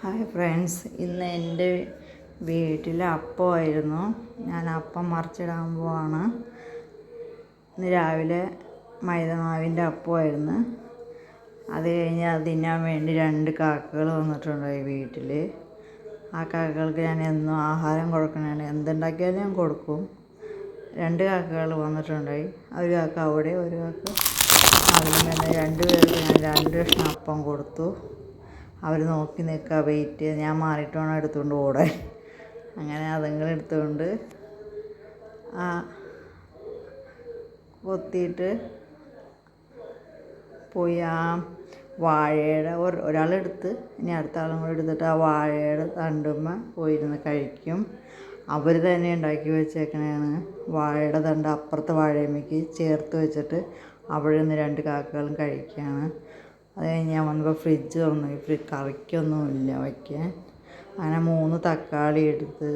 Hi friends, ഇന്ന് എൻ്റെ വീട്ടിൽ അപ്പമായിരുന്നു. ഞാൻ അപ്പം മറിച്ചിടാൻ പോവാണ്. ഇന്ന് രാവിലെ മൈദമാവിൻ്റെ അപ്പമായിരുന്നു. അത് കഴിഞ്ഞ് അത് തിന്നാൻ വേണ്ടി 2 കാക്കകൾ വന്നിട്ടുണ്ടായി വീട്ടിൽ. ആ കാക്കകൾക്ക് ഞാൻ എന്നും ആഹാരം കൊടുക്കണതാണ്. എന്തുണ്ടാക്കിയാലും ഞാൻ കൊടുക്കും. 2 കാക്കകൾ വന്നിട്ടുണ്ടായി. ഒരു കാക്ക അവിടെ, ഒരു കാക്ക അതിലും തന്നെ. 2 പേർക്ക് ഞാൻ 2 കഷ്ണം അപ്പം കൊടുത്തു. അവർ നോക്കി നിൽക്കുക, വെയിറ്റ് ചെയ്ത് ഞാൻ മാറിയിട്ട് വേണം എടുത്തുകൊണ്ട് ഓടാൻ. അങ്ങനെ അതുങ്ങളെടുത്തുകൊണ്ട് കൊത്തിയിട്ട് പോയി. ആ വാഴയുടെ ഒരാളെടുത്ത് ഇനി അടുത്ത ആളും കൂടെ എടുത്തിട്ട് ആ വാഴയുടെ തണ്ടുമ്മ പോയിരുന്ന് കഴിക്കും. അവർ തന്നെ ഉണ്ടാക്കി വെച്ചേക്കണതാണ്. വാഴയുടെ തണ്ട് അപ്പുറത്തെ വാഴയമ്മയ്ക്ക് ചേർത്ത് വെച്ചിട്ട് അവിടെ നിന്ന് 2 കാക്കകളും കഴിക്കുകയാണ്. അത് കഴിഞ്ഞ് ഞാൻ വന്നപ്പോൾ ഫ്രിഡ്ജ് തുറന്നു. കറിക്കൊന്നുമില്ല വയ്ക്കാൻ. അങ്ങനെ 3 തക്കാളി എടുത്ത്,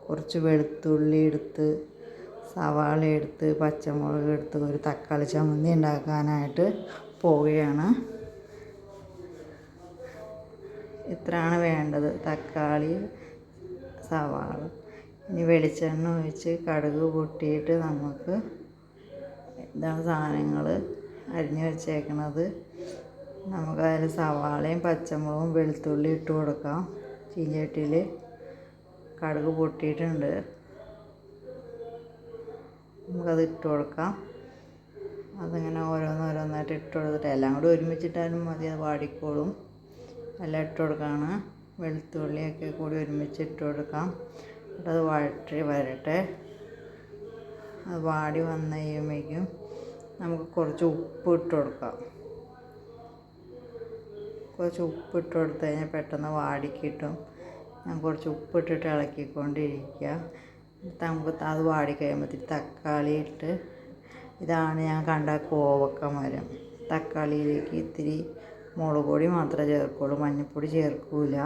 കുറച്ച് വെളുത്തുള്ളി എടുത്ത്, സവാള എടുത്ത്, പച്ചമുളക് എടുത്ത് ഒരു തക്കാളി ചമ്മന്തി ഉണ്ടാക്കാനായിട്ട് പോവുകയാണ്. ഇത്രയാണ് വേണ്ടത്: തക്കാളി, സവാള. ഇനി വെളിച്ചെണ്ണ ഒഴിച്ച് കടുക് പൊട്ടിയിട്ട് നമുക്ക് ഇതാണ് സാധനങ്ങൾ അരിഞ്ഞ് വെച്ചേക്കണത്. നമുക്കതിൽ സവാളയും പച്ചമുളകും വെളുത്തുള്ളി ഇട്ട് കൊടുക്കാം. ചീഞ്ചട്ടിയിൽ കടുക് പൊട്ടിയിട്ടുണ്ട്. നമുക്കത് ഇട്ട് കൊടുക്കാം. അതിങ്ങനെ ഓരോന്നോരോന്നായിട്ട് ഇട്ട് കൊടുത്തിട്ട് എല്ലാം കൂടി ഒരുമിച്ചിട്ടാലും മതി, അത് വാടിക്കോളും. എല്ലാം ഇട്ട് കൊടുക്കുകയാണ്. വെളുത്തുള്ളിയൊക്കെ കൂടി ഒരുമിച്ച് ഇട്ട് കൊടുക്കാം. അത് വരട്ടെ. അത് വാടി വന്ന് കഴിയുമ്പോഴേക്കും നമുക്ക് കുറച്ച് ഉപ്പ് ഇട്ട് കൊടുക്കാം. കുറച്ച് ഉപ്പിട്ട് കൊടുത്ത് കഴിഞ്ഞാൽ പെട്ടെന്ന് വാടിക്കിട്ടും. ഞാൻ കുറച്ച് ഉപ്പിട്ടിട്ട് ഇളക്കിക്കൊണ്ടിരിക്കുക. നമുക്ക് അത് വാടിക്കഴിയുമ്പോഴത്തേക്ക് തക്കാളി ഇട്ട്, ഇതാണ് ഞാൻ കണ്ട കോവക്ക മരം. തക്കാളിയിലേക്ക് ഇത്തിരി മുളക് പൊടി മാത്രമേ ചേർക്കുള്ളൂ, മഞ്ഞൾപ്പൊടി ചേർക്കില്ല.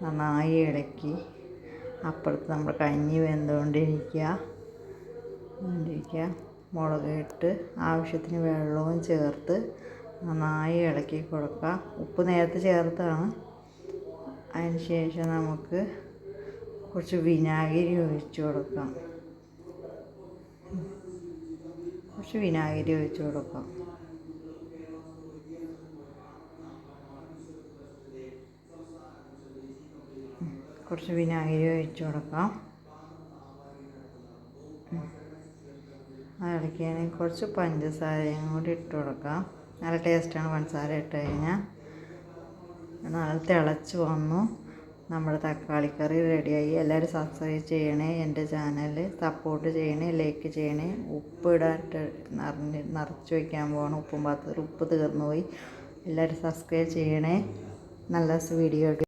നന്നായി ഇളക്കി അപ്പുറത്ത് നമ്മൾ കഞ്ഞി വെന്തുകൊണ്ടിരിക്കുക. മുളക് ഇട്ട് ആവശ്യത്തിന് വെള്ളവും ചേർത്ത് നന്നായി ഇളക്കി കൊടുക്കുക. ഉപ്പ് നേരത്തെ ചേർത്താണ്. അതിന് ശേഷം നമുക്ക് കുറച്ച് വിനാഗിരി ഒഴിച്ച് കൊടുക്കാം. കുറച്ച് വിനാഗിരി ഒഴിച്ച് കൊടുക്കാം. കുറച്ച് വിനാഗിരി ഒഴിച്ച് കൊടുക്കാം. ഇളക്കിയാണെങ്കിൽ കുറച്ച് പഞ്ചസാരയും കൂടി ഇട്ട് കൊടുക്കാം. നല്ല ടേസ്റ്റാണ് പഞ്ചസാര ഇട്ട് കഴിഞ്ഞാൽ. നല്ല തിളച്ച് വന്നു. നമ്മുടെ തക്കാളിക്കറി റെഡിയായി. എല്ലാവരും സബ്സ്ക്രൈബ് ചെയ്യണേ. എൻ്റെ ചാനൽ സപ്പോർട്ട് ചെയ്യണേ, ലൈക്ക് ചെയ്യണേ. ഉപ്പ് ഇടാൻ നിറച്ച് വയ്ക്കാൻ പോകണം. ഉപ്പ് തീർന്നു പോയി. എല്ലാവരും സബ്സ്ക്രൈബ് ചെയ്യണേ. നല്ല വീഡിയോ